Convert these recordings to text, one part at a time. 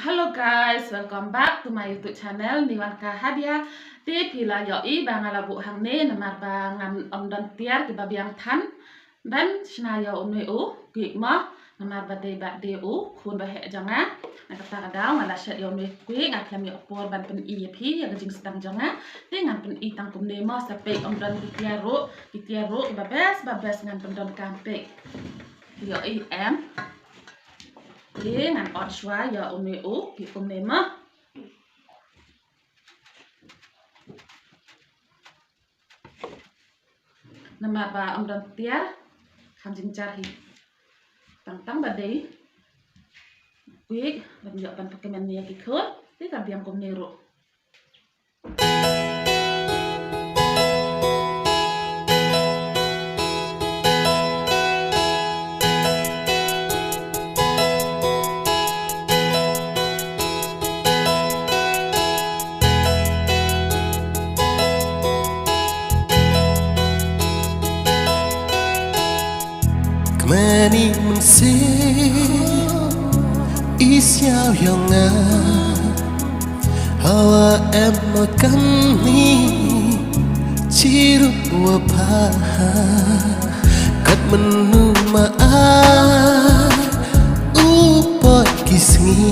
Hello guys, welcome back to my YouTube channel niwankahadia. Ti pila yoi bangala bu hang ne namar bangan don tiar ki babiang than dan snaya umne u ki ma namar bade u khun ba he janga na kata kadau ngala shet yo me kui ngaklam yo por ban pen I phi ya jing sedang janga ti ngan pen I tang kum ne ma sape don ki tiaro ki babes ngan pen don kampe yo I em ngan ot shwa ya umne u ki umne ma nama ba don tiar ham jing jar hi tang badai quick ban yo ban kmen ni ki khun ti kam biang kum ne ro Many men say is yao yong a hawa em ma kan ni chiru wa pa kat menu ma a u po kisni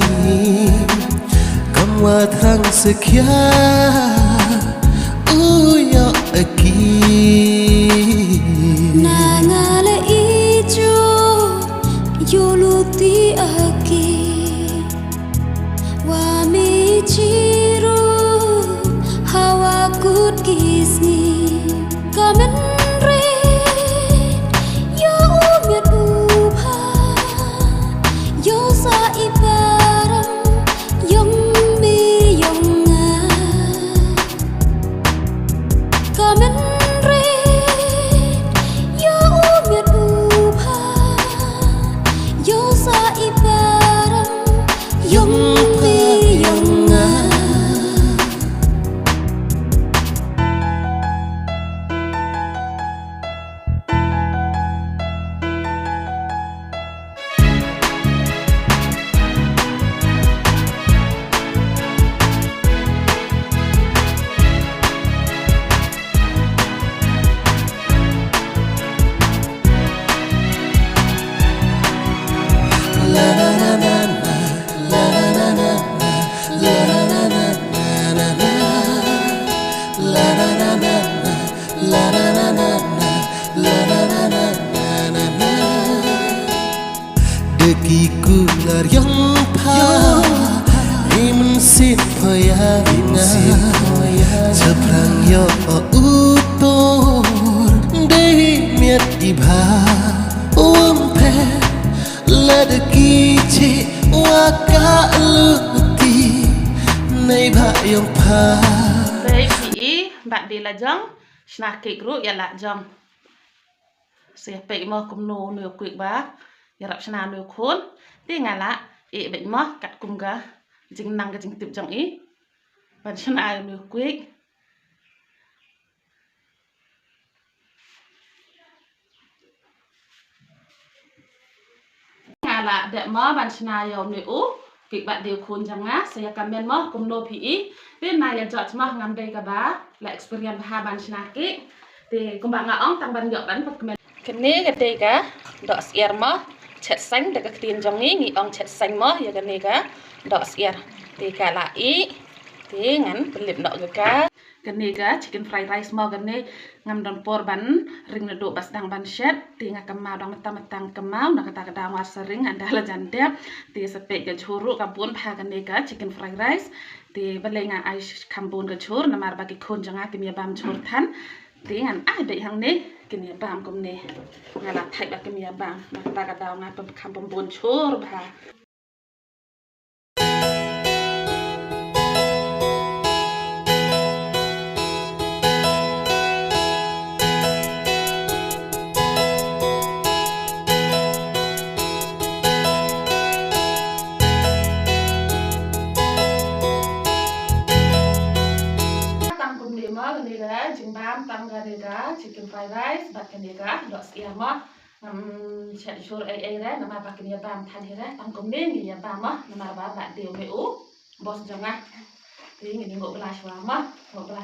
kam wa thang sekya u yo aki Yoluti aki wami chiru hawa kut kisni kamen re yo umiat upha yo sa iparang yong mi yong nga kamen Dekiku lar yang pa imen sit payanga seprang yo utor dei miat ibha umpe ladeki che waka luti nei bha yong pa bei pi bạn đi là jong sna ke gru ya la jong se pe mo kum no no quick ba ya rap sna no khun ti ngala e be mo kat kum ga jing nang ga jing tip jong I ban sna no quick ngala de mo ban sna yo no u kik bạn điều khun jang nga saya kamen mo kum no pi tin na ya jot mo ngam dei ka ba la experience ha ban sna ki ti kum ba nga ong tang ban yo ban pat kmen kene ga dei ka do sier mo chet sang de ka tin jong ngi ong chet sang mo ya kene ka do sier ti ka la I ti ngan pelip no ka kene ka chicken fried rice mo kene ngam don por ban ring na do bas dang ban shet ti nga kamau dang matang kamau na kata kadang war sering anda la jandep ti sepe ga churu ka bun pha kene ka chicken fried rice ti balenga ai kambun ga chur na mar ba ki khun janga ki mi bam chur than ti ngan ai dei hang ne ki mi bam kum ne ngala thai ba ki mi bam na kata kadang nga pam kambun bun chur ba jing bam tang ga chicken fried rice bat kanega do sier mo Shet sur ai re nama ba kini bam than he re tang kom ni ya bam ma nama ba ba điều me u bos janga thì mình ngộ la shwa ma ngộ la